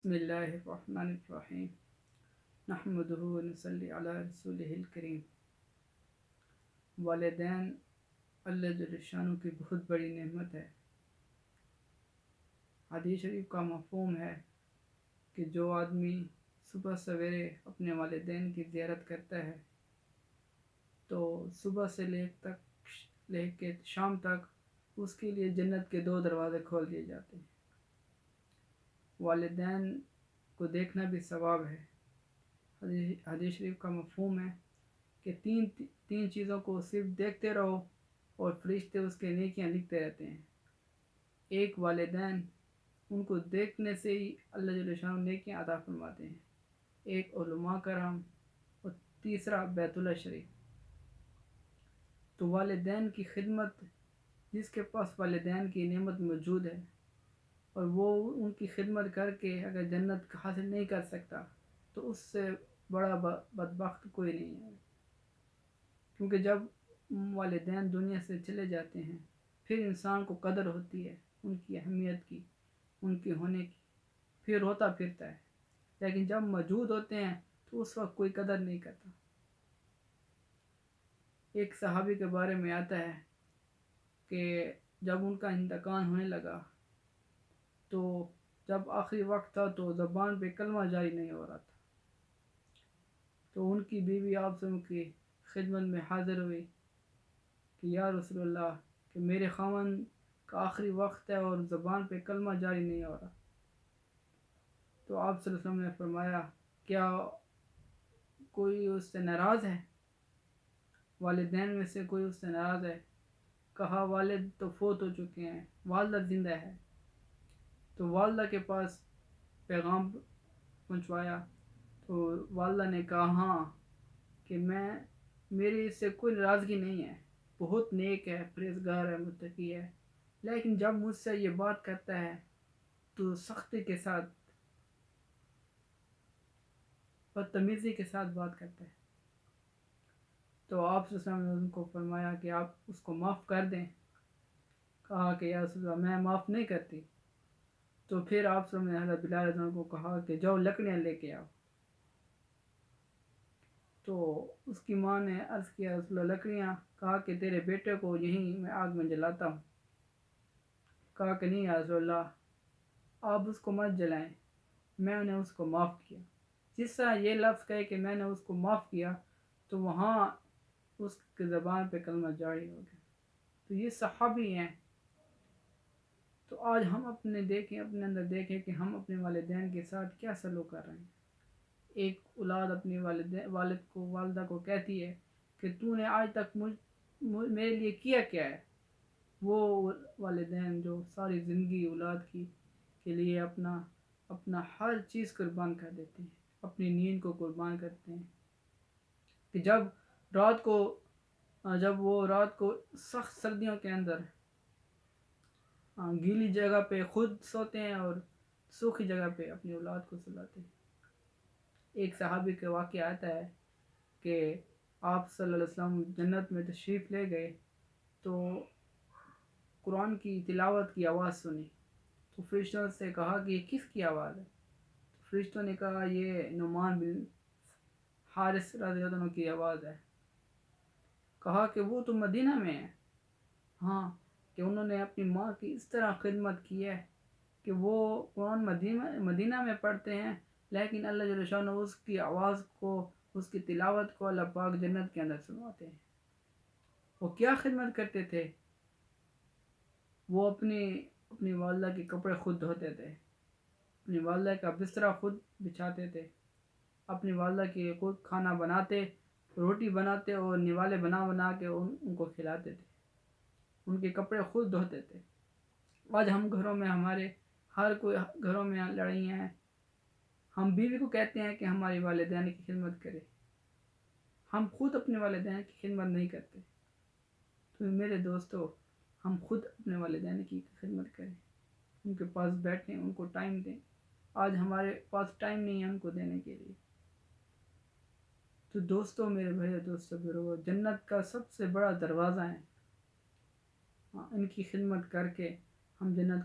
بسم اللہ الرحمن الرحیم نحمدہ ونصلی علی رسولہ الکریم۔ والدین اللہ جل شانہ کی بہت بڑی نعمت ہے۔ حدیث شریف کا مفہوم ہے کہ جو آدمی صبح سویرے اپنے والدین کی زیارت کرتا ہے تو صبح سے لے کے شام تک اس کے لیے جنت کے 2 دروازے کھول دیے جاتے ہیں۔ والدین کو دیکھنا بھی ثواب ہے۔ حدیث شریف کا مفہوم ہے کہ تین چیزوں کو صرف دیکھتے رہو اور فرشتے اس کے نیکیاں لکھتے رہتے ہیں۔ ایک، والدین، ان کو دیکھنے سے ہی اللہ جل شانہ نیکیاں عطا فرماتے ہیں۔ ایک، علماء کرام، اور تیسرا بیت اللہ شریف۔ تو والدین کی خدمت، جس کے پاس والدین کی نعمت موجود ہے اور وہ ان کی خدمت کر کے اگر جنت حاصل نہیں کر سکتا تو اس سے بڑا بدبخت کوئی نہیں ہے، کیونکہ جب والدین دنیا سے چلے جاتے ہیں پھر انسان کو قدر ہوتی ہے ان کی اہمیت کی، ان کے ہونے کی، پھر روتا پھرتا ہے، لیکن جب موجود ہوتے ہیں تو اس وقت کوئی قدر نہیں کرتا۔ ایک صحابی کے بارے میں آتا ہے کہ جب ان کا انتقال ہونے لگا تو جب آخری وقت تھا تو زبان پہ کلمہ جاری نہیں ہو رہا تھا، تو ان کی بیوی آپ سے ان کی خدمت میں حاضر ہوئی کہ یا رسول اللہ، کہ میرے خاوند کا آخری وقت ہے اور زبان پہ کلمہ جاری نہیں ہو رہا۔ تو آپ صلی اللہ علیہ وسلم نے فرمایا، کیا کوئی اس سے ناراض ہے؟ والدین میں سے کوئی اس سے ناراض ہے؟ کہا، والد تو فوت ہو چکے ہیں، والدہ زندہ ہے۔ تو والدہ کے پاس پیغام پہنچوایا تو والدہ نے کہا، ہاں، کہ میری اس سے کوئی ناراضگی نہیں ہے، بہت نیک ہے، پرہیزگار ہے، متقی ہے، لیکن جب مجھ سے یہ بات کرتا ہے تو سختی کے ساتھ، بدتمیزی کے ساتھ بات کرتا ہے۔ تو آپ صلی اللہ علیہ وسلم نے ان کو فرمایا کہ آپ اس کو معاف کر دیں۔ کہا کہ یا رسول اللہ، میں معاف نہیں کرتی۔ تو پھر آپ صلی اللہ علیہ وسلم نے حضرت بلال رضی اللہ عنہ کو کہا کہ جاؤ لکڑیاں لے کے آؤ۔ تو اس کی ماں نے عرض کیا، رسول اللہ لکڑیاں؟ کہا کہ تیرے بیٹے کو یہیں میں آگ میں جلاتا ہوں۔ کہا کہ نہیں یا رسول اللہ، آپ اس کو مت جلائیں، میں نے اس کو معاف کیا۔ جس طرح یہ لفظ کہے کہ میں نے اس کو معاف کیا تو وہاں اس کی زبان پہ کلمہ جاری ہو گیا۔ تو یہ صحابی ہیں۔ تو آج ہم اپنے اندر دیکھیں کہ ہم اپنے والدین کے ساتھ کیا سلوک کر رہے ہیں۔ ایک اولاد اپنی والدہ کو کہتی ہے کہ تو نے آج تک میرے لیے کیا ہے۔ وہ والدین جو ساری زندگی اولاد کے لیے اپنا ہر چیز قربان کر دیتے ہیں، اپنی نیند کو قربان کرتے ہیں، کہ جب وہ رات کو سخت سردیوں کے اندر گیلی جگہ پہ خود سوتے ہیں اور سوکھی جگہ پہ اپنی اولاد کو سلاتے ہیں۔ ایک صحابی کا واقعہ آتا ہے کہ آپ صلی اللہ علیہ وسلم جنت میں تشریف لے گئے تو قرآن کی تلاوت کی آواز سنی، تو فرشتوں سے کہا کہ یہ کس کی آواز ہے؟ تو فرشتوں نے کہا یہ نعمان بن حارث رضی اللہ عنہ کی آواز ہے۔ کہا کہ وہ تو مدینہ میں ہے۔ ہاں، کہ انہوں نے اپنی ماں کی اس طرح خدمت کی ہے کہ وہ قرآن مدینہ میں پڑھتے ہیں، لیکن اللہ جل شانہ اس کی آواز کو، اس کی تلاوت کو اللہ پاک جنت کے اندر سنواتے ہیں۔ وہ کیا خدمت کرتے تھے؟ وہ اپنی والدہ کے کپڑے خود دھوتے تھے، اپنی والدہ کا بستر خود بچھاتے تھے، اپنی والدہ کے خود کھانا بناتے، روٹی بناتے اور نوالے بنا کے ان کو کھلاتے تھے، ان کے کپڑے خود دھوتے تھے۔ آج ہم گھروں میں ہر کوئی گھروں میں لڑائیاں ہیں۔ ہم بیوی کو کہتے ہیں کہ ہماری والدین کی خدمت کرے، ہم خود اپنے والدین کی خدمت نہیں کرتے۔ تو میرے دوستو، ہم خود اپنے والدین کی خدمت کریں، ان کے پاس بیٹھیں، ان کو ٹائم دیں۔ آج ہمارے پاس ٹائم نہیں ہے ان کو دینے کے لیے۔ تو دوستو، میرے بھائی دوستو، جنت کا سب سے بڑا دروازہ ہے، ان کی خدمت کر کے ہم جنت